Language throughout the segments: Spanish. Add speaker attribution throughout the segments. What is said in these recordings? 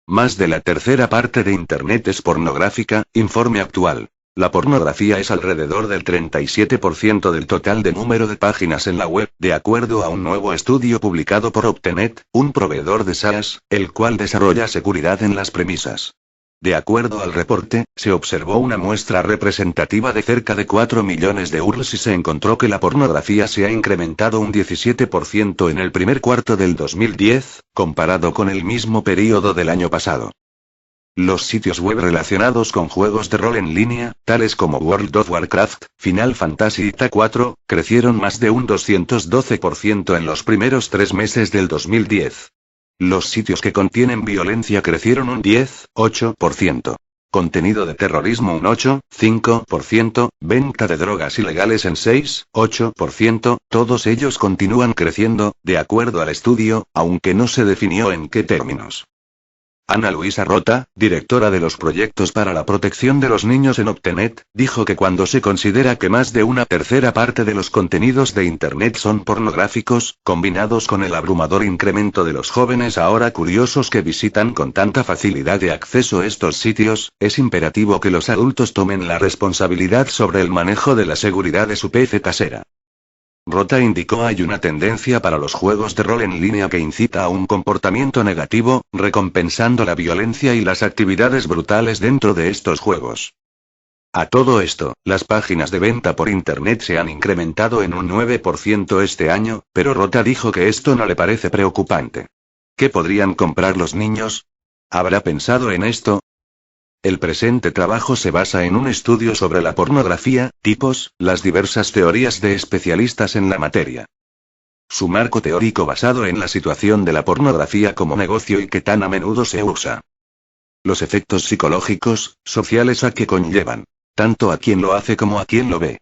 Speaker 1: Más de la tercera parte de Internet es pornográfica, informe actual. La pornografía es alrededor del 37% del total de número de páginas en la web, de acuerdo a un nuevo estudio publicado por Optenet, un proveedor de SaaS, el cual desarrolla seguridad en las premisas. De acuerdo al reporte, se observó una muestra representativa de cerca de 4 millones de URLs y se encontró que la pornografía se ha incrementado un 17% en el primer cuarto del 2010, comparado con el mismo período del año pasado. Los sitios web relacionados con juegos de rol en línea, tales como World of Warcraft, Final Fantasy y TA4, crecieron más de un 212% en los primeros 3 meses del 2010. Los sitios que contienen violencia crecieron un 10,8%. Contenido de terrorismo un 8,5%, venta de drogas ilegales en 6,8%, todos ellos continúan creciendo, de acuerdo al estudio, aunque no se definió en qué términos. Ana Luisa Rota, directora de los proyectos para la protección de los niños en Optenet, dijo que cuando se considera que más de una tercera parte de los contenidos de Internet son pornográficos, combinados con el abrumador incremento de los jóvenes ahora curiosos que visitan con tanta facilidad de acceso estos sitios, es imperativo que los adultos tomen la responsabilidad sobre el manejo de la seguridad de su PC casera. Rota indicó hay una tendencia para los juegos de rol en línea que incita a un comportamiento negativo, recompensando la violencia y las actividades brutales dentro de estos juegos. A todo esto, las páginas de venta por Internet se han incrementado en un 9% este año, pero Rota dijo que esto no le parece preocupante. ¿Qué podrían comprar los niños? ¿Habrá pensado en esto? El presente trabajo se basa en un estudio sobre la pornografía, tipos, las diversas teorías de especialistas en la materia. Su marco teórico basado en la situación de la pornografía como negocio y que tan a menudo se usa. Los efectos psicológicos, sociales a que conllevan. Tanto a quien lo hace como a quien lo ve.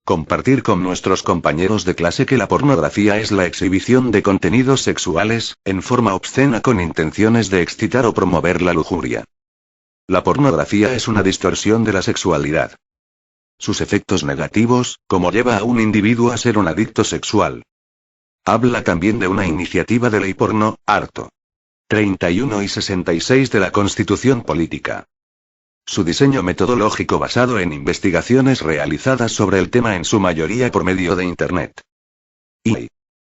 Speaker 1: Compartir con nuestros compañeros de clase que la pornografía es la exhibición de contenidos sexuales, en forma obscena con intenciones de excitar o promover la lujuria. La pornografía es una distorsión de la sexualidad. Sus efectos negativos, como lleva a un individuo a ser un adicto sexual. Habla también de una iniciativa de ley porno, arto. 31 y 66 de la Constitución Política. Su diseño metodológico basado en investigaciones realizadas sobre el tema en su mayoría por medio de Internet. Y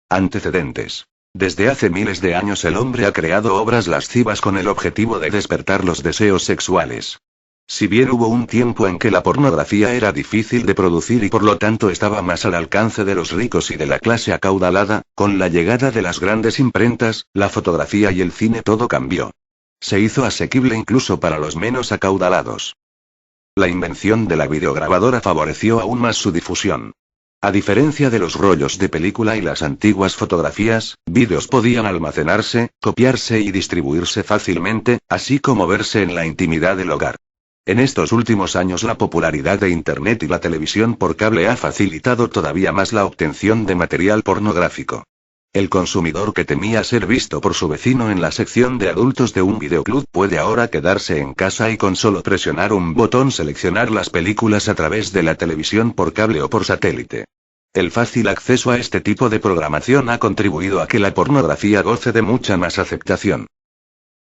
Speaker 1: antecedentes. Desde hace miles de años el hombre ha creado obras lascivas con el objetivo de despertar los deseos sexuales. Si bien hubo un tiempo en que la pornografía era difícil de producir y por lo tanto estaba más al alcance de los ricos y de la clase acaudalada, con la llegada de las grandes imprentas, la fotografía y el cine todo cambió. Se hizo asequible incluso para los menos acaudalados. La invención de la videograbadora favoreció aún más su difusión. A diferencia de los rollos de película y las antiguas fotografías, vídeos podían almacenarse, copiarse y distribuirse fácilmente, así como verse en la intimidad del hogar. En estos últimos años la popularidad de Internet y la televisión por cable ha facilitado todavía más la obtención de material pornográfico. El consumidor que temía ser visto por su vecino en la sección de adultos de un videoclub puede ahora quedarse en casa y con solo presionar un botón seleccionar las películas a través de la televisión por cable o por satélite. El fácil acceso a este tipo de programación ha contribuido a que la pornografía goce de mucha más aceptación.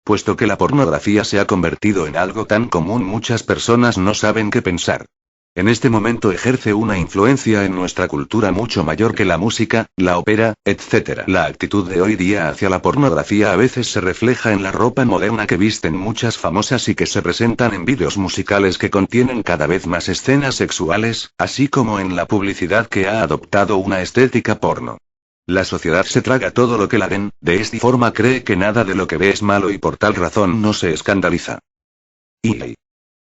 Speaker 1: Puesto que la pornografía se ha convertido en algo tan común, muchas personas no saben qué pensar. En este momento ejerce una influencia en nuestra cultura mucho mayor que la música, la ópera, etc. La actitud de hoy día hacia la pornografía a veces se refleja en la ropa moderna que visten muchas famosas y que se presentan en vídeos musicales que contienen cada vez más escenas sexuales, así como en la publicidad que ha adoptado una estética porno. La sociedad se traga todo lo que la ven, de esta forma cree que nada de lo que ve es malo y por tal razón no se escandaliza. Y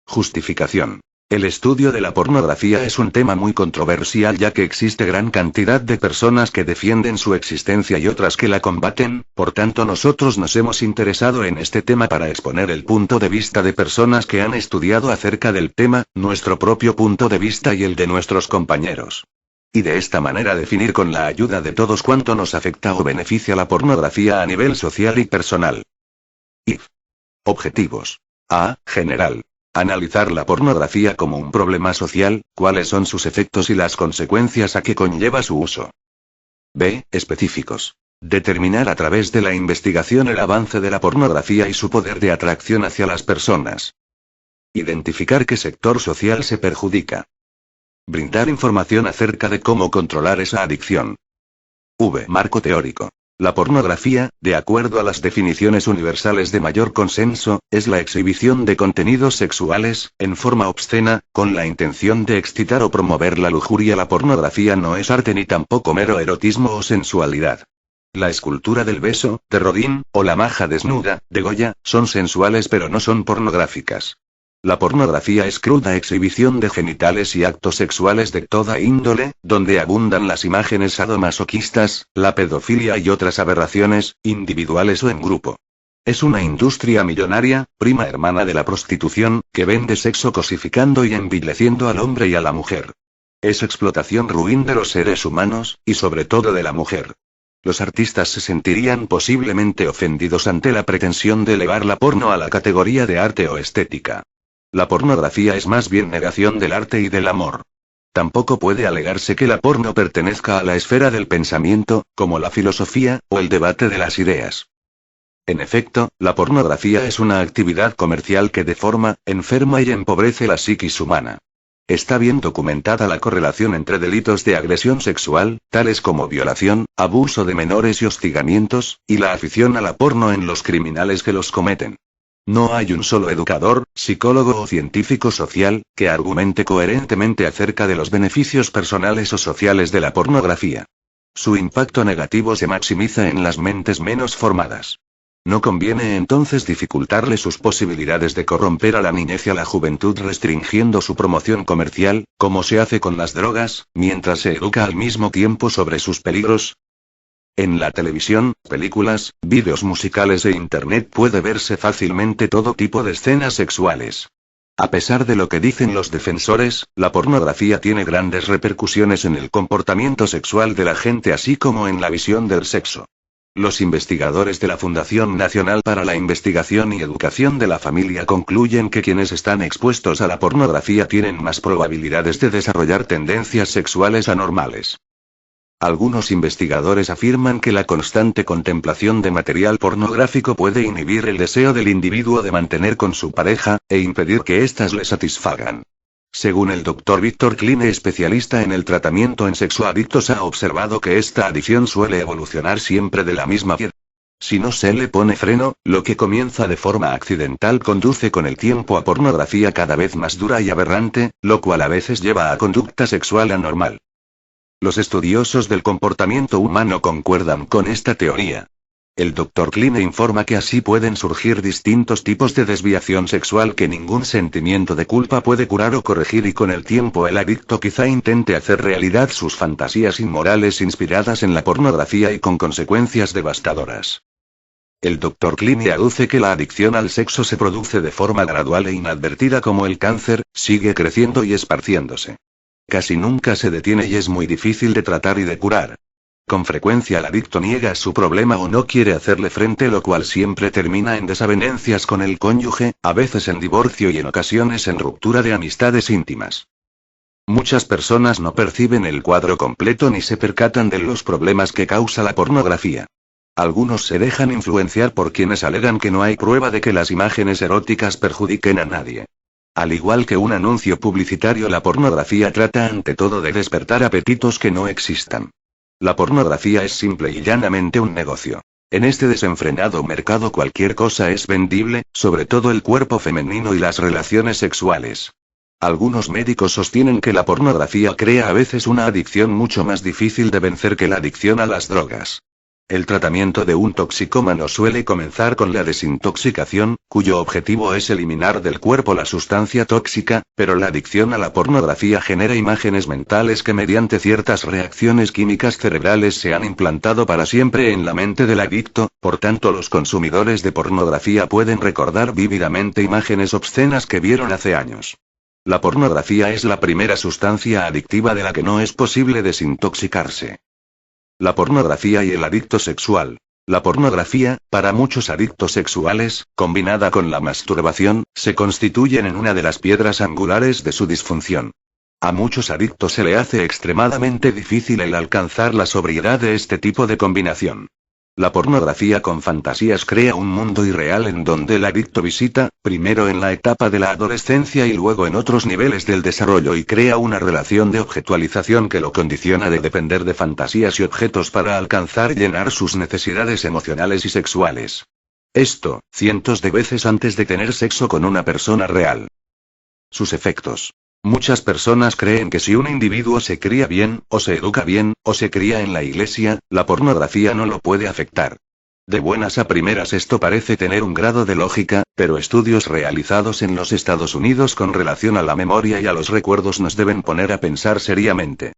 Speaker 1: justificación. El estudio de la pornografía es un tema muy controversial ya que existe gran cantidad de personas que defienden su existencia y otras que la combaten, por tanto nosotros nos hemos interesado en este tema para exponer el punto de vista de personas que han estudiado acerca del tema, nuestro propio punto de vista y el de nuestros compañeros. Y de esta manera definir con la ayuda de todos cuánto nos afecta o beneficia la pornografía a nivel social y personal. Objetivos. A. General. Analizar la pornografía como un problema social, cuáles son sus efectos y las consecuencias a que conlleva su uso. B. Específicos. Determinar a través de la investigación el avance de la pornografía y su poder de atracción hacia las personas. Identificar qué sector social se perjudica. Brindar información acerca de cómo controlar esa adicción. Marco teórico. La pornografía, de acuerdo a las definiciones universales de mayor consenso, es la exhibición de contenidos sexuales, en forma obscena, con la intención de excitar o promover la lujuria. La pornografía no es arte ni tampoco mero erotismo o sensualidad. La escultura del beso, de Rodin, o la maja desnuda, de Goya, son sensuales pero no son pornográficas. La pornografía es cruda exhibición de genitales y actos sexuales de toda índole, donde abundan las imágenes sadomasoquistas, la pedofilia y otras aberraciones, individuales o en grupo. Es una industria millonaria, prima hermana de la prostitución, que vende sexo cosificando y envileciendo al hombre y a la mujer. Es explotación ruin de los seres humanos, y sobre todo de la mujer. Los artistas se sentirían posiblemente ofendidos ante la pretensión de elevar la porno a la categoría de arte o estética. La pornografía es más bien negación del arte y del amor. Tampoco puede alegarse que la porno pertenezca a la esfera del pensamiento, como la filosofía, o el debate de las ideas. En efecto, la pornografía es una actividad comercial que deforma, enferma y empobrece la psiquis humana. Está bien documentada la correlación entre delitos de agresión sexual, tales como violación, abuso de menores y hostigamientos, y la afición a la porno en los criminales que los cometen. No hay un solo educador, psicólogo o científico social, que argumente coherentemente acerca de los beneficios personales o sociales de la pornografía. Su impacto negativo se maximiza en las mentes menos formadas. No conviene entonces dificultarle sus posibilidades de corromper a la niñez y a la juventud restringiendo su promoción comercial, como se hace con las drogas, mientras se educa al mismo tiempo sobre sus peligros. En la televisión, películas, vídeos musicales e internet puede verse fácilmente todo tipo de escenas sexuales. A pesar de lo que dicen los defensores, la pornografía tiene grandes repercusiones en el comportamiento sexual de la gente así como en la visión del sexo. Los investigadores de la Fundación Nacional para la Investigación y Educación de la Familia concluyen que quienes están expuestos a la pornografía tienen más probabilidades de desarrollar tendencias sexuales anormales. Algunos investigadores afirman que la constante contemplación de material pornográfico puede inhibir el deseo del individuo de mantener con su pareja, e impedir que éstas le satisfagan. Según el Dr. Víctor Kline, especialista en el tratamiento en sexoadictos, ha observado que esta adicción suele evolucionar siempre de la misma manera. Si no se le pone freno, lo que comienza de forma accidental conduce con el tiempo a pornografía cada vez más dura y aberrante, lo cual a veces lleva a conducta sexual anormal. Los estudiosos del comportamiento humano concuerdan con esta teoría. El Dr. Kline informa que así pueden surgir distintos tipos de desviación sexual que ningún sentimiento de culpa puede curar o corregir, y con el tiempo el adicto quizá intente hacer realidad sus fantasías inmorales inspiradas en la pornografía y con consecuencias devastadoras. El Dr. Kline aduce que la adicción al sexo se produce de forma gradual e inadvertida como el cáncer, sigue creciendo y esparciéndose. Casi nunca se detiene y es muy difícil de tratar y de curar. Con frecuencia el adicto niega su problema o no quiere hacerle frente, lo cual siempre termina en desavenencias con el cónyuge, a veces en divorcio y en ocasiones en ruptura de amistades íntimas. Muchas personas no perciben el cuadro completo ni se percatan de los problemas que causa la pornografía. Algunos se dejan influenciar por quienes alegan que no hay prueba de que las imágenes eróticas perjudiquen a nadie. Al igual que un anuncio publicitario, la pornografía trata ante todo de despertar apetitos que no existan. La pornografía es simple y llanamente un negocio. En este desenfrenado mercado cualquier cosa es vendible, sobre todo el cuerpo femenino y las relaciones sexuales. Algunos médicos sostienen que la pornografía crea a veces una adicción mucho más difícil de vencer que la adicción a las drogas. El tratamiento de un toxicómano suele comenzar con la desintoxicación, cuyo objetivo es eliminar del cuerpo la sustancia tóxica, pero la adicción a la pornografía genera imágenes mentales que mediante ciertas reacciones químicas cerebrales se han implantado para siempre en la mente del adicto, por tanto los consumidores de pornografía pueden recordar vívidamente imágenes obscenas que vieron hace años. La pornografía es la primera sustancia adictiva de la que no es posible desintoxicarse. La pornografía y el adicto sexual. La pornografía, para muchos adictos sexuales, combinada con la masturbación, se constituyen en una de las piedras angulares de su disfunción. A muchos adictos se le hace extremadamente difícil el alcanzar la sobriedad de este tipo de combinación. La pornografía con fantasías crea un mundo irreal en donde el adicto visita, primero en la etapa de la adolescencia y luego en otros niveles del desarrollo, y crea una relación de objetualización que lo condiciona de depender de fantasías y objetos para alcanzar y llenar sus necesidades emocionales y sexuales. Esto, cientos de veces antes de tener sexo con una persona real. Sus efectos. Muchas personas creen que si un individuo se cría bien, o se educa bien, o se cría en la iglesia, la pornografía no lo puede afectar. De buenas a primeras esto parece tener un grado de lógica, pero estudios realizados en los Estados Unidos con relación a la memoria y a los recuerdos nos deben poner a pensar seriamente.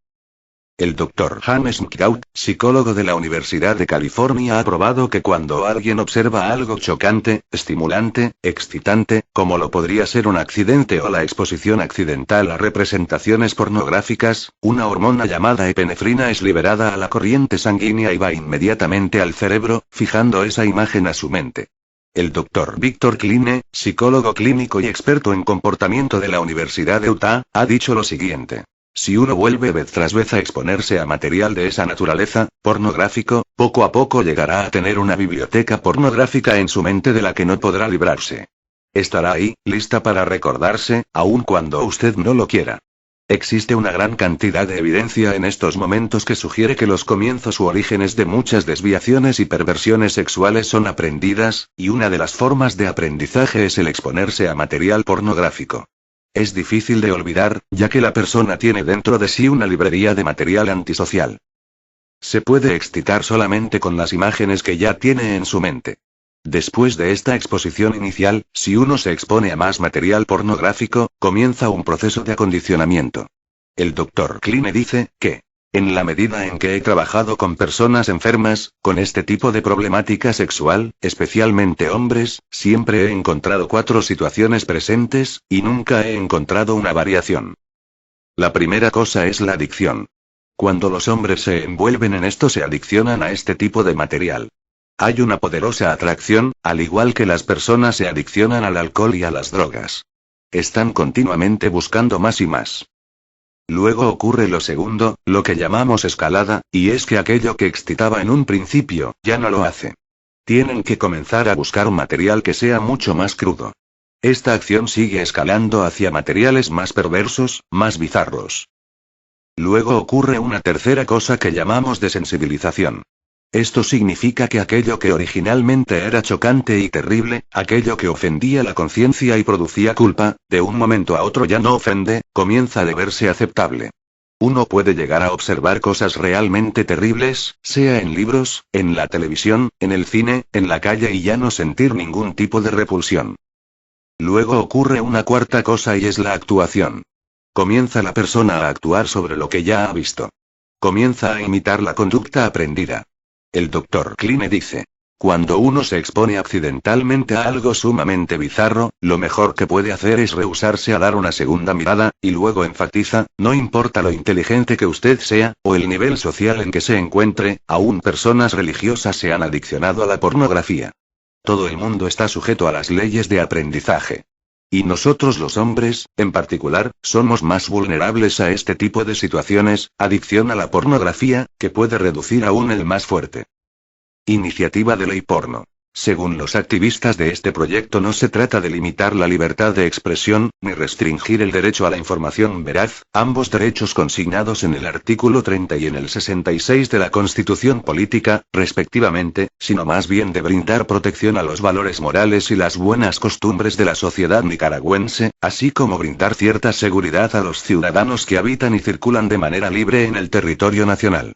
Speaker 1: El Dr. James McCourt, psicólogo de la Universidad de California, ha probado que cuando alguien observa algo chocante, estimulante, excitante, como lo podría ser un accidente o la exposición accidental a representaciones pornográficas, una hormona llamada epinefrina es liberada a la corriente sanguínea y va inmediatamente al cerebro, fijando esa imagen a su mente. El Dr. Victor Kline, psicólogo clínico y experto en comportamiento de la Universidad de Utah, ha dicho lo siguiente. Si uno vuelve vez tras vez a exponerse a material de esa naturaleza, pornográfico, poco a poco llegará a tener una biblioteca pornográfica en su mente de la que no podrá librarse. Estará ahí, lista para recordarse, aun cuando usted no lo quiera. Existe una gran cantidad de evidencia en estos momentos que sugiere que los comienzos u orígenes de muchas desviaciones y perversiones sexuales son aprendidas, y una de las formas de aprendizaje es el exponerse a material pornográfico. Es difícil de olvidar, ya que la persona tiene dentro de sí una librería de material antisocial. Se puede excitar solamente con las imágenes que ya tiene en su mente. Después de esta exposición inicial, si uno se expone a más material pornográfico, comienza un proceso de acondicionamiento. El Dr. Kline dice que, en la medida en que he trabajado con personas enfermas, con este tipo de problemática sexual, especialmente hombres, siempre he encontrado 4 situaciones presentes, y nunca he encontrado una variación. La primera cosa es la adicción. Cuando los hombres se envuelven en esto se adiccionan a este tipo de material. Hay una poderosa atracción, al igual que las personas se adiccionan al alcohol y a las drogas. Están continuamente buscando más y más. Luego ocurre lo segundo, lo que llamamos escalada, y es que aquello que excitaba en un principio, ya no lo hace. Tienen que comenzar a buscar material que sea mucho más crudo. Esta acción sigue escalando hacia materiales más perversos, más bizarros. Luego ocurre una tercera cosa que llamamos desensibilización. Esto significa que aquello que originalmente era chocante y terrible, aquello que ofendía la conciencia y producía culpa, de un momento a otro ya no ofende, comienza a verse aceptable. Uno puede llegar a observar cosas realmente terribles, sea en libros, en la televisión, en el cine, en la calle, y ya no sentir ningún tipo de repulsión. Luego ocurre una cuarta cosa y es la actuación. Comienza la persona a actuar sobre lo que ya ha visto. Comienza a imitar la conducta aprendida. El Dr. Kline dice, cuando uno se expone accidentalmente a algo sumamente bizarro, lo mejor que puede hacer es rehusarse a dar una segunda mirada, y luego enfatiza, no importa lo inteligente que usted sea, o el nivel social en que se encuentre, aún personas religiosas se han adiccionado a la pornografía. Todo el mundo está sujeto a las leyes de aprendizaje. Y nosotros los hombres, en particular, somos más vulnerables a este tipo de situaciones, adicción a la pornografía, que puede reducir aún el más fuerte. Iniciativa de ley porno. Según los activistas de este proyecto, no se trata de limitar la libertad de expresión, ni restringir el derecho a la información veraz, ambos derechos consignados en el artículo 30 y en el 66 de la Constitución Política, respectivamente, sino más bien de brindar protección a los valores morales y las buenas costumbres de la sociedad nicaragüense, así como brindar cierta seguridad a los ciudadanos que habitan y circulan de manera libre en el territorio nacional.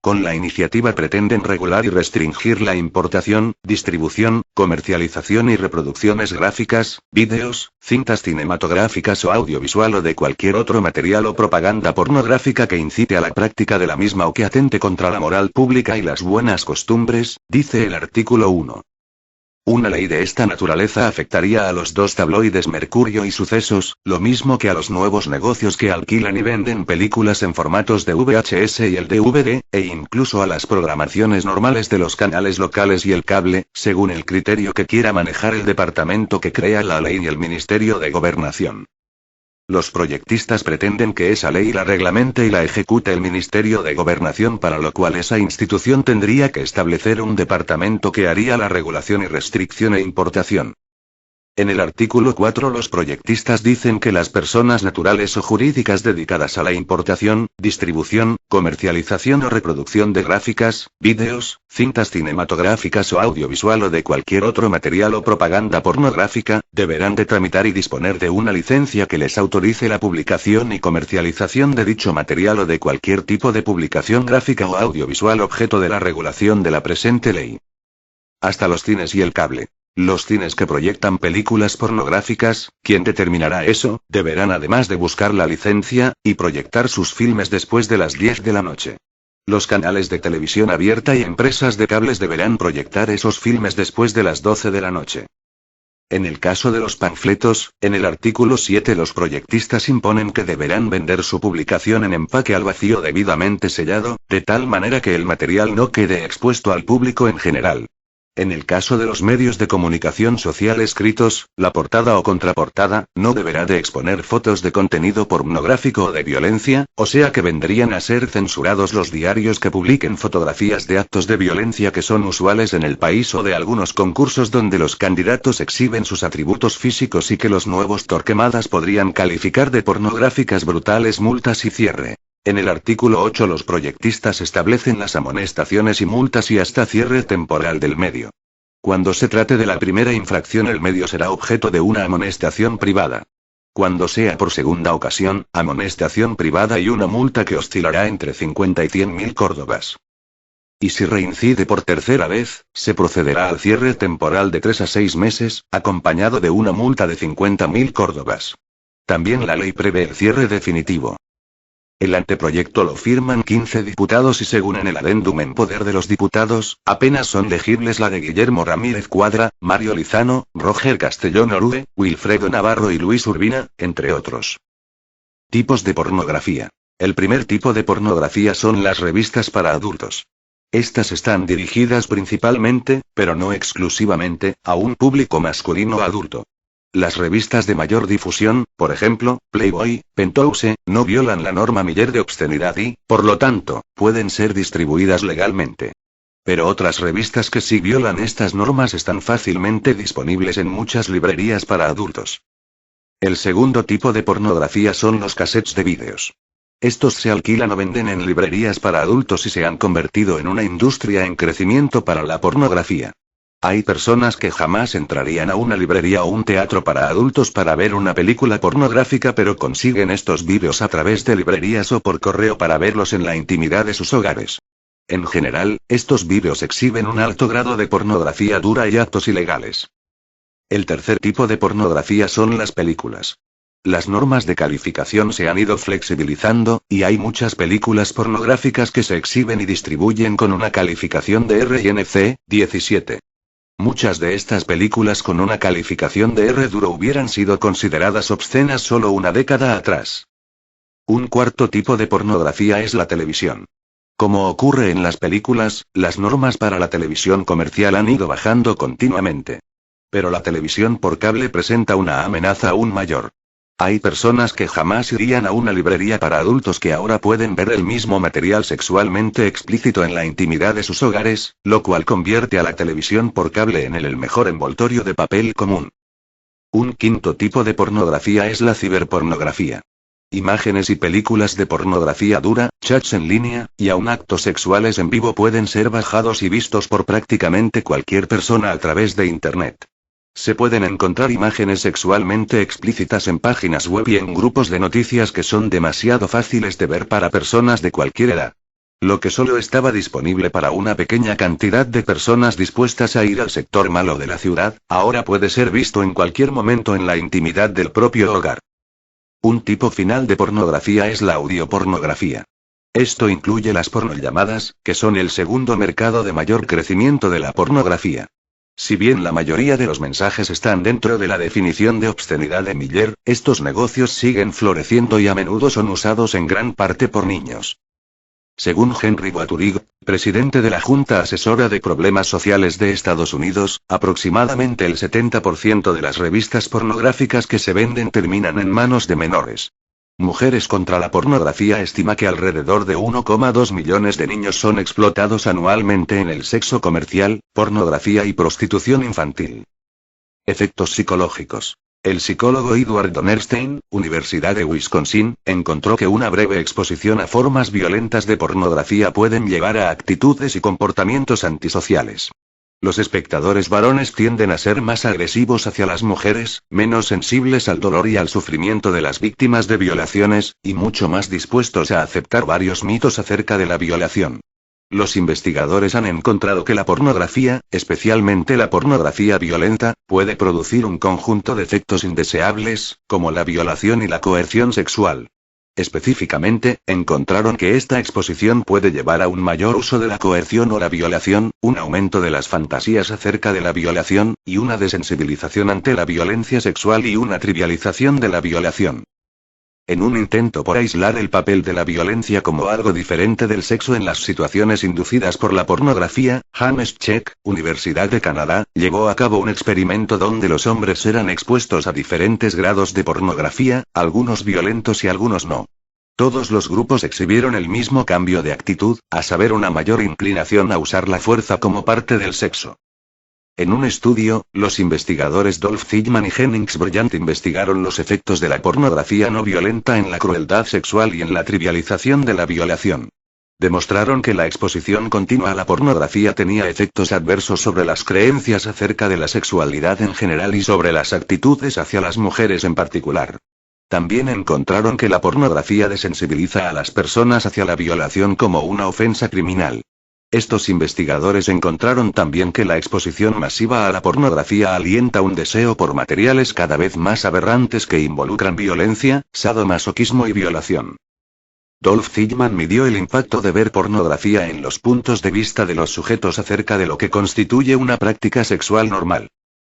Speaker 1: Con la iniciativa pretenden regular y restringir la importación, distribución, comercialización y reproducciones gráficas, vídeos, cintas cinematográficas o audiovisual o de cualquier otro material o propaganda pornográfica que incite a la práctica de la misma o que atente contra la moral pública y las buenas costumbres, dice el artículo 1. Una ley de esta naturaleza afectaría a los 2 tabloides Mercurio y Sucesos, lo mismo que a los nuevos negocios que alquilan y venden películas en formatos de VHS y el DVD, e incluso a las programaciones normales de los canales locales y el cable, según el criterio que quiera manejar el departamento que crea la ley y el Ministerio de Gobernación. Los proyectistas pretenden que esa ley la reglamente y la ejecute el Ministerio de Gobernación, para lo cual esa institución tendría que establecer un departamento que haría la regulación y restricción e importación. En el artículo 4 los proyectistas dicen que las personas naturales o jurídicas dedicadas a la importación, distribución, comercialización o reproducción de gráficas, vídeos, cintas cinematográficas o audiovisual o de cualquier otro material o propaganda pornográfica, deberán de tramitar y disponer de una licencia que les autorice la publicación y comercialización de dicho material o de cualquier tipo de publicación gráfica o audiovisual objeto de la regulación de la presente ley. Hasta los cines y el cable. Los cines que proyectan películas pornográficas, ¿quién determinará eso? Deberán, además de buscar la licencia, y proyectar sus filmes después de las 10 de la noche. Los canales de televisión abierta y empresas de cables deberán proyectar esos filmes después de las 12 de la noche. En el caso de los panfletos, en el artículo 7 los proyectistas imponen que deberán vender su publicación en empaque al vacío debidamente sellado, de tal manera que el material no quede expuesto al público en general. En el caso de los medios de comunicación social escritos, la portada o contraportada, no deberá de exponer fotos de contenido pornográfico o de violencia, o sea que vendrían a ser censurados los diarios que publiquen fotografías de actos de violencia que son usuales en el país o de algunos concursos donde los candidatos exhiben sus atributos físicos y que los nuevos Torquemadas podrían calificar de pornográficas, brutales, multas y cierre. En el artículo 8 los proyectistas establecen las amonestaciones y multas y hasta cierre temporal del medio. Cuando se trate de la primera infracción el medio será objeto de una amonestación privada. Cuando sea por segunda ocasión, amonestación privada y una multa que oscilará entre 50 y 100.000 córdobas. Y si reincide por tercera vez, se procederá al cierre temporal de 3 a 6 meses, acompañado de una multa de 50.000 córdobas. También la ley prevé el cierre definitivo. El anteproyecto lo firman 15 diputados y según en el adendum en poder de los diputados, apenas son legibles la de Guillermo Ramírez Cuadra, Mario Lizano, Roger Castellón Orue, Wilfredo Navarro y Luis Urbina, entre otros. Tipos de pornografía. El primer tipo de pornografía son las revistas para adultos. Estas están dirigidas principalmente, pero no exclusivamente, a un público masculino adulto. Las revistas de mayor difusión, por ejemplo, Playboy, Penthouse, no violan la norma Miller de obscenidad y, por lo tanto, pueden ser distribuidas legalmente. Pero otras revistas que sí violan estas normas están fácilmente disponibles en muchas librerías para adultos. El segundo tipo de pornografía son los cassettes de vídeos. Estos se alquilan o venden en librerías para adultos y se han convertido en una industria en crecimiento para la pornografía. Hay personas que jamás entrarían a una librería o un teatro para adultos para ver una película pornográfica, pero consiguen estos vídeos a través de librerías o por correo para verlos en la intimidad de sus hogares. En general, estos vídeos exhiben un alto grado de pornografía dura y actos ilegales. El tercer tipo de pornografía son las películas. Las normas de calificación se han ido flexibilizando, y hay muchas películas pornográficas que se exhiben y distribuyen con una calificación de R y NC 17. Muchas de estas películas con una calificación de R duro hubieran sido consideradas obscenas solo una década atrás. Un cuarto tipo de pornografía es la televisión. Como ocurre en las películas, las normas para la televisión comercial han ido bajando continuamente. Pero la televisión por cable presenta una amenaza aún mayor. Hay personas que jamás irían a una librería para adultos que ahora pueden ver el mismo material sexualmente explícito en la intimidad de sus hogares, lo cual convierte a la televisión por cable en el mejor envoltorio de papel común. Un quinto tipo de pornografía es la ciberpornografía. Imágenes y películas de pornografía dura, chats en línea, y aun actos sexuales en vivo pueden ser bajados y vistos por prácticamente cualquier persona a través de Internet. Se pueden encontrar imágenes sexualmente explícitas en páginas web y en grupos de noticias que son demasiado fáciles de ver para personas de cualquier edad. Lo que solo estaba disponible para una pequeña cantidad de personas dispuestas a ir al sector malo de la ciudad, ahora puede ser visto en cualquier momento en la intimidad del propio hogar. Un tipo final de pornografía es la audiopornografía. Esto incluye las pornollamadas, que son el segundo mercado de mayor crecimiento de la pornografía. Si bien la mayoría de los mensajes están dentro de la definición de obscenidad de Miller, estos negocios siguen floreciendo y a menudo son usados en gran parte por niños. Según Henry Buttigieg, presidente de la Junta Asesora de Problemas Sociales de Estados Unidos, aproximadamente el 70% de las revistas pornográficas que se venden terminan en manos de menores. Mujeres contra la Pornografía estima que alrededor de 1,2 millones de niños son explotados anualmente en el sexo comercial, pornografía y prostitución infantil. Efectos psicológicos. El psicólogo Edward Donnerstein, Universidad de Wisconsin, encontró que una breve exposición a formas violentas de pornografía pueden llevar a actitudes y comportamientos antisociales. Los espectadores varones tienden a ser más agresivos hacia las mujeres, menos sensibles al dolor y al sufrimiento de las víctimas de violaciones, y mucho más dispuestos a aceptar varios mitos acerca de la violación. Los investigadores han encontrado que la pornografía, especialmente la pornografía violenta, puede producir un conjunto de efectos indeseables, como la violación y la coerción sexual. Específicamente, encontraron que esta exposición puede llevar a un mayor uso de la coerción o la violación, un aumento de las fantasías acerca de la violación, y una desensibilización ante la violencia sexual y una trivialización de la violación. En un intento por aislar el papel de la violencia como algo diferente del sexo en las situaciones inducidas por la pornografía, James Check, Universidad de Canadá, llevó a cabo un experimento donde los hombres eran expuestos a diferentes grados de pornografía, algunos violentos y algunos no. Todos los grupos exhibieron el mismo cambio de actitud, a saber, una mayor inclinación a usar la fuerza como parte del sexo. En un estudio, los investigadores Dolph Zillman y Jennings Bryant investigaron los efectos de la pornografía no violenta en la crueldad sexual y en la trivialización de la violación. Demostraron que la exposición continua a la pornografía tenía efectos adversos sobre las creencias acerca de la sexualidad en general y sobre las actitudes hacia las mujeres en particular. También encontraron que la pornografía desensibiliza a las personas hacia la violación como una ofensa criminal. Estos investigadores encontraron también que la exposición masiva a la pornografía alienta un deseo por materiales cada vez más aberrantes que involucran violencia, sadomasoquismo y violación. Dolph Zillman midió el impacto de ver pornografía en los puntos de vista de los sujetos acerca de lo que constituye una práctica sexual normal.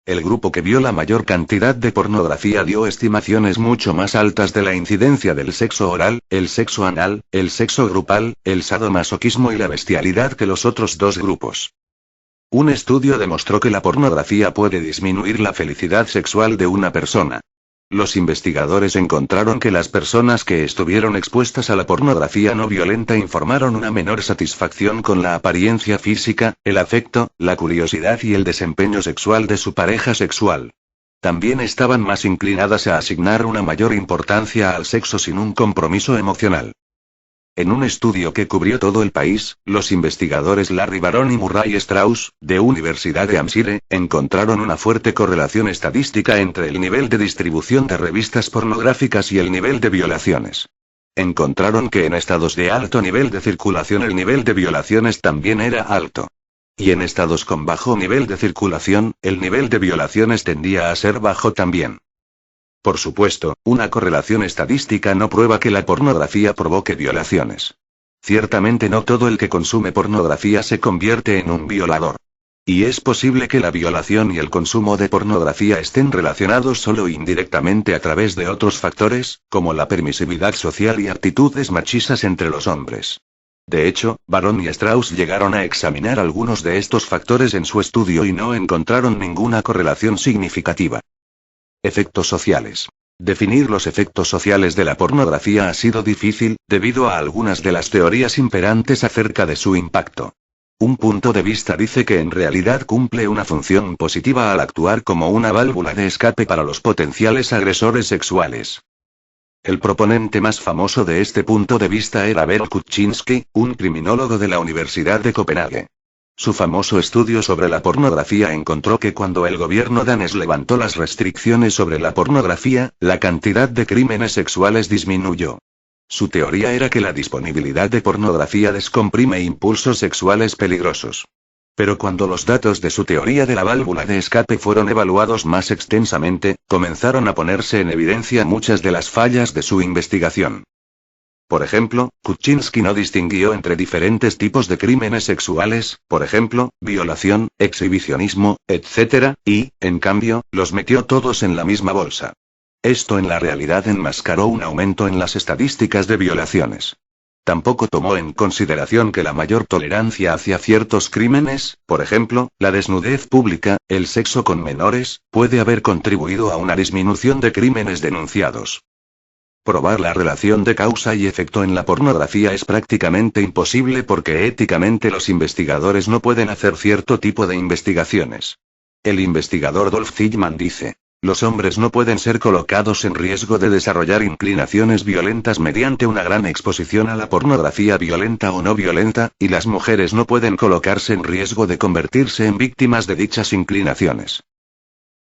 Speaker 1: El grupo que vio la mayor cantidad de pornografía dio estimaciones mucho más altas de la incidencia del sexo oral, el sexo anal, el sexo grupal, el sadomasoquismo y la bestialidad que los otros dos grupos. Un estudio demostró que la pornografía puede disminuir la felicidad sexual de una persona. Los investigadores encontraron que las personas que estuvieron expuestas a la pornografía no violenta informaron una menor satisfacción con la apariencia física, el afecto, la curiosidad y el desempeño sexual de su pareja sexual. También estaban más inclinadas a asignar una mayor importancia al sexo sin un compromiso emocional. En un estudio que cubrió todo el país, los investigadores Larry Barron y Murray Strauss, de Universidad de Hampshire, encontraron una fuerte correlación estadística entre el nivel de distribución de revistas pornográficas y el nivel de violaciones. Encontraron que en estados de alto nivel de circulación el nivel de violaciones también era alto. Y en estados con bajo nivel de circulación, el nivel de violaciones tendía a ser bajo también. Por supuesto, una correlación estadística no prueba que la pornografía provoque violaciones. Ciertamente no todo el que consume pornografía se convierte en un violador. Y es posible que la violación y el consumo de pornografía estén relacionados solo indirectamente a través de otros factores, como la permisividad social y actitudes machistas entre los hombres. De hecho, Barron y Strauss llegaron a examinar algunos de estos factores en su estudio y no encontraron ninguna correlación significativa. Efectos sociales. Definir los efectos sociales de la pornografía ha sido difícil, debido a algunas de las teorías imperantes acerca de su impacto. Un punto de vista dice que en realidad cumple una función positiva al actuar como una válvula de escape para los potenciales agresores sexuales. El proponente más famoso de este punto de vista era Bernd Kuczynski, un criminólogo de la Universidad de Copenhague. Su famoso estudio sobre la pornografía encontró que cuando el gobierno danés levantó las restricciones sobre la pornografía, la cantidad de crímenes sexuales disminuyó. Su teoría era que la disponibilidad de pornografía descomprime impulsos sexuales peligrosos. Pero cuando los datos de su teoría de la válvula de escape fueron evaluados más extensamente, comenzaron a ponerse en evidencia muchas de las fallas de su investigación. Por ejemplo, Kuczynski no distinguió entre diferentes tipos de crímenes sexuales, por ejemplo, violación, exhibicionismo, etc., y, en cambio, los metió todos en la misma bolsa. Esto en la realidad enmascaró un aumento en las estadísticas de violaciones. Tampoco tomó en consideración que la mayor tolerancia hacia ciertos crímenes, por ejemplo, la desnudez pública, el sexo con menores, puede haber contribuido a una disminución de crímenes denunciados. Probar la relación de causa y efecto en la pornografía es prácticamente imposible porque éticamente los investigadores no pueden hacer cierto tipo de investigaciones. El investigador Dolph Zillman dice: los hombres no pueden ser colocados en riesgo de desarrollar inclinaciones violentas mediante una gran exposición a la pornografía violenta o no violenta, y las mujeres no pueden colocarse en riesgo de convertirse en víctimas de dichas inclinaciones.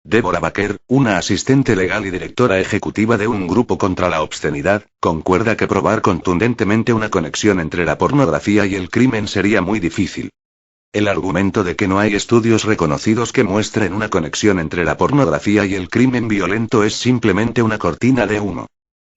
Speaker 1: Deborah Baker, una asistente legal y directora ejecutiva de un grupo contra la obscenidad, concuerda que probar contundentemente una conexión entre la pornografía y el crimen sería muy difícil. El argumento de que no hay estudios reconocidos que muestren una conexión entre la pornografía y el crimen violento es simplemente una cortina de humo.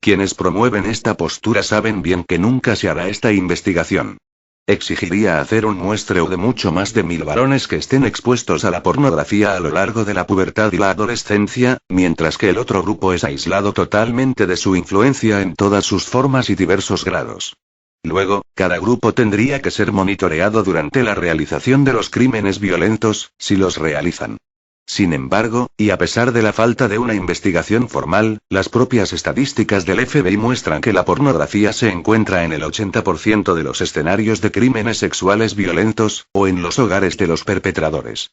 Speaker 1: Quienes promueven esta postura saben bien que nunca se hará esta investigación. Exigiría hacer un muestreo de mucho más de 1000 varones que estén expuestos a la pornografía a lo largo de la pubertad y la adolescencia, mientras que el otro grupo es aislado totalmente de su influencia en todas sus formas y diversos grados. Luego, cada grupo tendría que ser monitoreado durante la realización de los crímenes violentos, si los realizan. Sin embargo, y a pesar de la falta de una investigación formal, las propias estadísticas del FBI muestran que la pornografía se encuentra en el 80% de los escenarios de crímenes sexuales violentos, o en los hogares de los perpetradores.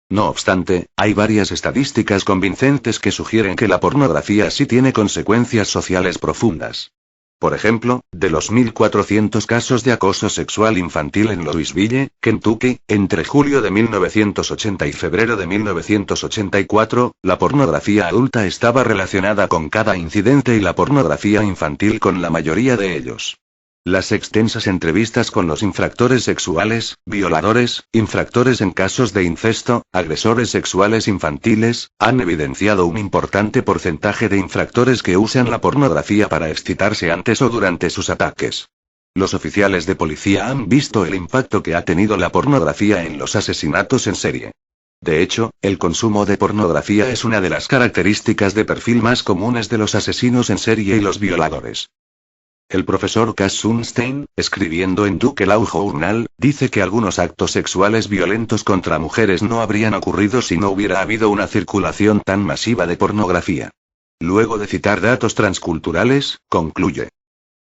Speaker 1: No obstante, hay varias estadísticas convincentes que sugieren que la pornografía sí tiene consecuencias sociales profundas. Por ejemplo, de los 1.400 casos de acoso sexual infantil en Louisville, Kentucky, entre julio de 1980 y febrero de 1984, la pornografía adulta estaba relacionada con cada incidente y la pornografía infantil con la mayoría de ellos. Las extensas entrevistas con los infractores sexuales, violadores, infractores en casos de incesto, agresores sexuales infantiles, han evidenciado un importante porcentaje de infractores que usan la pornografía para excitarse antes o durante sus ataques. Los oficiales de policía han visto el impacto que ha tenido la pornografía en los asesinatos en serie. De hecho, el consumo de pornografía es una de las características de perfil más comunes de los asesinos en serie y los violadores. El profesor Cass Sunstein, escribiendo en Duke Law Journal, dice que algunos actos sexuales violentos contra mujeres no habrían ocurrido si no hubiera habido una circulación tan masiva de pornografía. Luego de citar datos transculturales, concluye: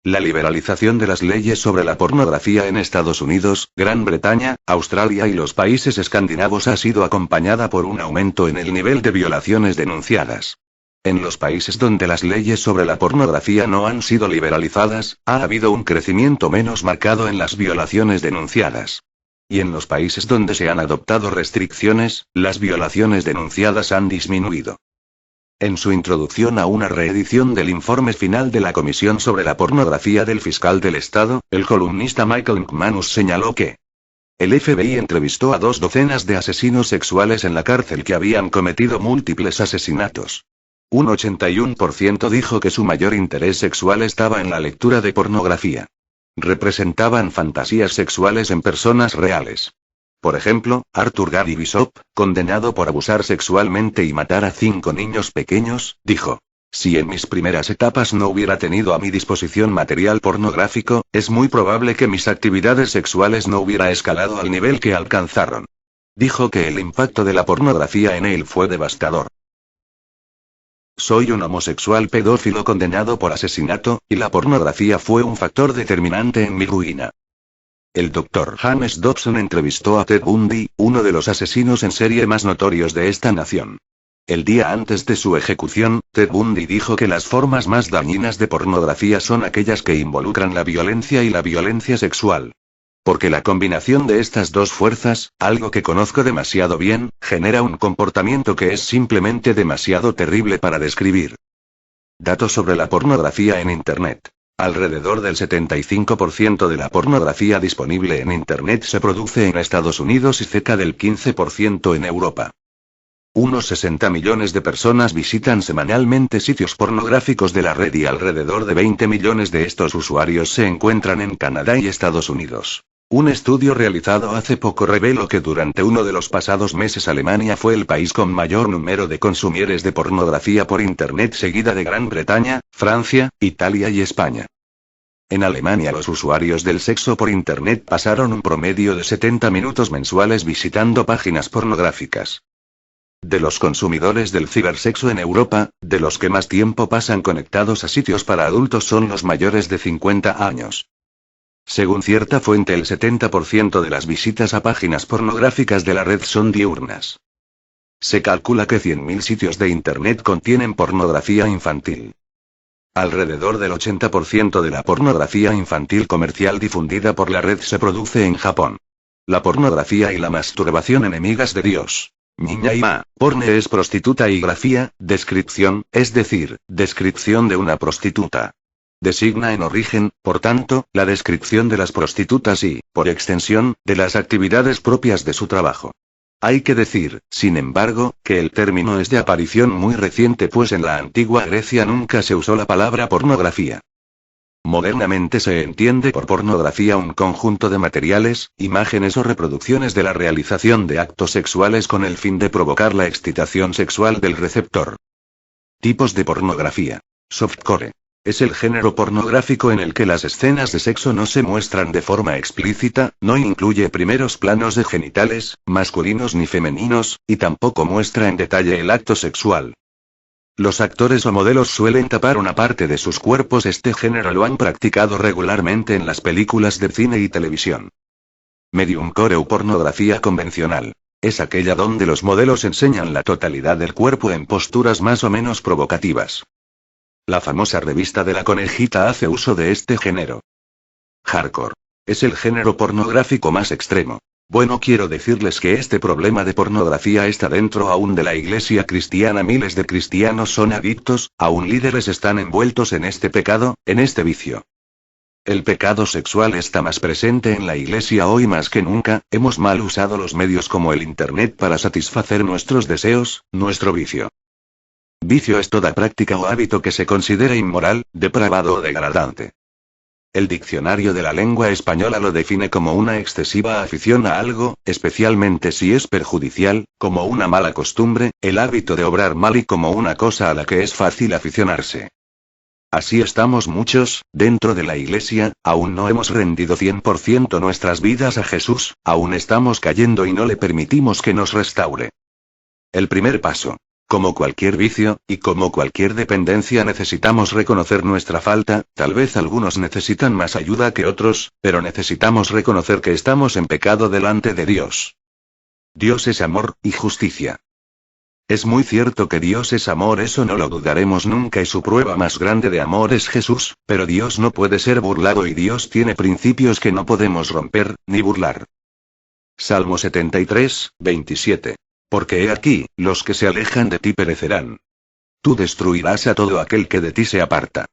Speaker 1: la liberalización de las leyes sobre la pornografía en Estados Unidos, Gran Bretaña, Australia y los países escandinavos ha sido acompañada por un aumento en el nivel de violaciones denunciadas. En los países donde las leyes sobre la pornografía no han sido liberalizadas, ha habido un crecimiento menos marcado en las violaciones denunciadas. Y en los países donde se han adoptado restricciones, las violaciones denunciadas han disminuido. En su introducción a una reedición del informe final de la Comisión sobre la Pornografía del Fiscal del Estado, el columnista Michael McManus señaló que el FBI entrevistó a 2 docenas de asesinos sexuales en la cárcel que habían cometido múltiples asesinatos. Un 81% dijo que su mayor interés sexual estaba en la lectura de pornografía. Representaban fantasías sexuales en personas reales. Por ejemplo, Arthur Gary Bishop, condenado por abusar sexualmente y matar a 5 niños pequeños, dijo: si en mis primeras etapas no hubiera tenido a mi disposición material pornográfico, es muy probable que mis actividades sexuales no hubiera escalado al nivel que alcanzaron. Dijo que el impacto de la pornografía en él fue devastador. Soy un homosexual pedófilo condenado por asesinato, y la pornografía fue un factor determinante en mi ruina. El Dr. James Dobson entrevistó a Ted Bundy, uno de los asesinos en serie más notorios de esta nación. El día antes de su ejecución, Ted Bundy dijo que las formas más dañinas de pornografía son aquellas que involucran la violencia y la violencia sexual. Porque la combinación de estas dos fuerzas, algo que conozco demasiado bien, genera un comportamiento que es simplemente demasiado terrible para describir. Datos sobre la pornografía en Internet. Alrededor del 75% de la pornografía disponible en Internet se produce en Estados Unidos y cerca del 15% en Europa. Unos 60 millones de personas visitan semanalmente sitios pornográficos de la red y alrededor de 20 millones de estos usuarios se encuentran en Canadá y Estados Unidos. Un estudio realizado hace poco reveló que durante uno de los pasados meses Alemania fue el país con mayor número de consumidores de pornografía por Internet, seguida de Gran Bretaña, Francia, Italia y España. En Alemania los usuarios del sexo por Internet pasaron un promedio de 70 minutos mensuales visitando páginas pornográficas. De los consumidores del cibersexo en Europa, de los que más tiempo pasan conectados a sitios para adultos son los mayores de 50 años. Según cierta fuente, el 70% de las visitas a páginas pornográficas de la red son diurnas. Se calcula que 100.000 sitios de Internet contienen pornografía infantil. Alrededor del 80% de la pornografía infantil comercial difundida por la red se produce en Japón. La pornografía y la masturbación enemigas de Dios. Niña y ma, porne es prostituta y grafía, descripción, es decir, descripción de una prostituta. Designa en origen, por tanto, la descripción de las prostitutas y, por extensión, de las actividades propias de su trabajo. Hay que decir, sin embargo, que el término es de aparición muy reciente, pues en la antigua Grecia nunca se usó la palabra pornografía. Modernamente se entiende por pornografía un conjunto de materiales, imágenes o reproducciones de la realización de actos sexuales con el fin de provocar la excitación sexual del receptor. Tipos de pornografía. Softcore. Es el género pornográfico en el que las escenas de sexo no se muestran de forma explícita, no incluye primeros planos de genitales, masculinos ni femeninos, y tampoco muestra en detalle el acto sexual. Los actores o modelos suelen tapar una parte de sus cuerpos. Este género lo han practicado regularmente en las películas de cine y televisión. Mediumcore o pornografía convencional. Es aquella donde los modelos enseñan la totalidad del cuerpo en posturas más o menos provocativas. La famosa revista de la conejita hace uso de este género. Hardcore. Es el género pornográfico más extremo. Bueno, quiero decirles que este problema de pornografía está dentro aún de la iglesia cristiana. Miles de cristianos son adictos, aún líderes están envueltos en este pecado, en este vicio. El pecado sexual está más presente en la iglesia hoy más que nunca. Hemos mal usado los medios como el Internet para satisfacer nuestros deseos, nuestro vicio. Vicio es toda práctica o hábito que se considera inmoral, depravado o degradante. El diccionario de la lengua española lo define como una excesiva afición a algo, especialmente si es perjudicial, como una mala costumbre, el hábito de obrar mal y como una cosa a la que es fácil aficionarse. Así estamos muchos, dentro de la iglesia, aún no hemos rendido 100% nuestras vidas a Jesús, aún estamos cayendo y no le permitimos que nos restaure. El primer paso. Como cualquier vicio, y como cualquier dependencia, necesitamos reconocer nuestra falta. Tal vez algunos necesitan más ayuda que otros, pero necesitamos reconocer que estamos en pecado delante de Dios. Dios es amor y justicia. Es muy cierto que Dios es amor, eso no lo dudaremos nunca, y su prueba más grande de amor es Jesús, pero Dios no puede ser burlado y Dios tiene principios que no podemos romper, ni burlar. Salmo 73, 27. Porque he aquí, los que se alejan de ti perecerán. Tú destruirás a todo aquel que de ti se aparta.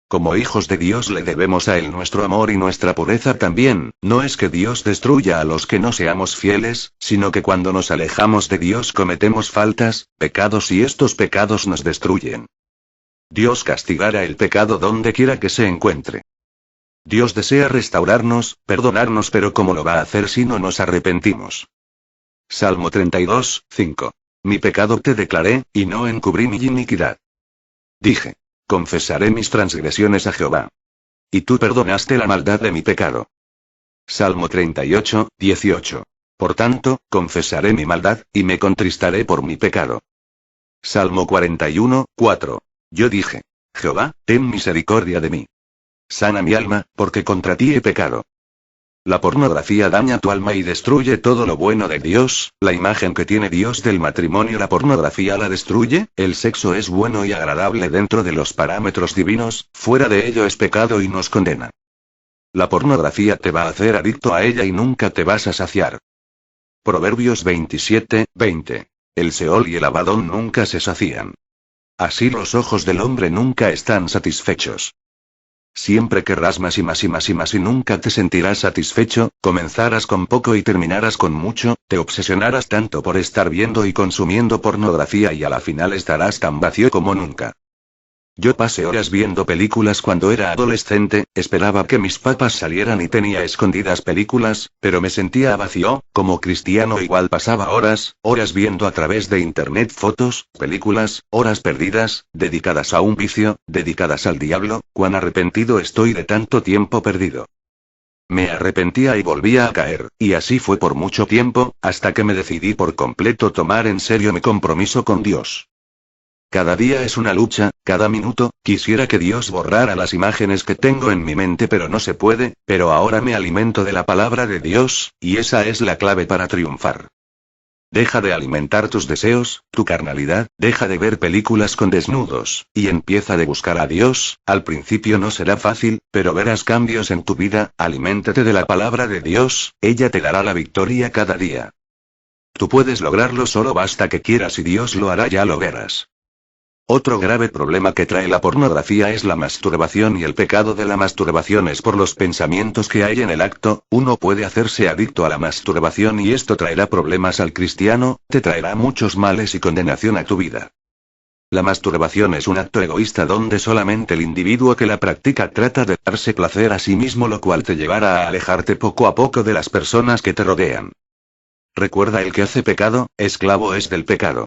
Speaker 1: Como hijos de Dios le debemos a Él nuestro amor y nuestra pureza también. No es que Dios destruya a los que no seamos fieles, sino que cuando nos alejamos de Dios cometemos faltas, pecados, y estos pecados nos destruyen. Dios castigará el pecado donde quiera que se encuentre. Dios desea restaurarnos, perdonarnos, pero ¿cómo lo va a hacer si no nos arrepentimos? Salmo 32, 5. Mi pecado te declaré, y no encubrí mi iniquidad. Dije: confesaré mis transgresiones a Jehová. Y tú perdonaste la maldad de mi pecado. Salmo 38, 18. Por tanto, confesaré mi maldad, y me contristaré por mi pecado. Salmo 41, 4. Yo dije: Jehová, ten misericordia de mí. Sana mi alma, porque contra ti he pecado. La pornografía daña tu alma y destruye todo lo bueno de Dios, la imagen que tiene Dios del matrimonio la pornografía la destruye. El sexo es bueno y agradable dentro de los parámetros divinos, fuera de ello es pecado y nos condena. La pornografía te va a hacer adicto a ella y nunca te vas a saciar. Proverbios 27, 20. El Seol y el Abadón nunca se sacían. Así los ojos del hombre nunca están satisfechos. Siempre querrás más y más y más y más y nunca te sentirás satisfecho, comenzarás con poco y terminarás con mucho, te obsesionarás tanto por estar viendo y consumiendo pornografía y a la final estarás tan vacío como nunca. Yo pasé horas viendo películas cuando era adolescente, esperaba que mis papás salieran y tenía escondidas películas, pero me sentía vacío, como cristiano igual pasaba horas viendo a través de internet fotos, películas, horas perdidas, dedicadas a un vicio, dedicadas al diablo. Cuán arrepentido estoy de tanto tiempo perdido. Me arrepentía y volvía a caer, y así fue por mucho tiempo, hasta que me decidí por completo tomar en serio mi compromiso con Dios. Cada día es una lucha, cada minuto. Quisiera que Dios borrara las imágenes que tengo en mi mente, pero no se puede. Pero ahora me alimento de la palabra de Dios, y esa es la clave para triunfar. Deja de alimentar tus deseos, tu carnalidad, deja de ver películas con desnudos, y empieza a buscar a Dios. Al principio no será fácil, pero verás cambios en tu vida. Aliméntate de la palabra de Dios, ella te dará la victoria cada día. Tú puedes lograrlo, solo basta que quieras y Dios lo hará, ya lo verás. Otro grave problema que trae la pornografía es la masturbación, y el pecado de la masturbación es por los pensamientos que hay en el acto. Uno puede hacerse adicto a la masturbación y esto traerá problemas al cristiano, te traerá muchos males y condenación a tu vida. La masturbación es un acto egoísta donde solamente el individuo que la practica trata de darse placer a sí mismo, lo cual te llevará a alejarte poco a poco de las personas que te rodean. Recuerda, el que hace pecado, esclavo es del pecado.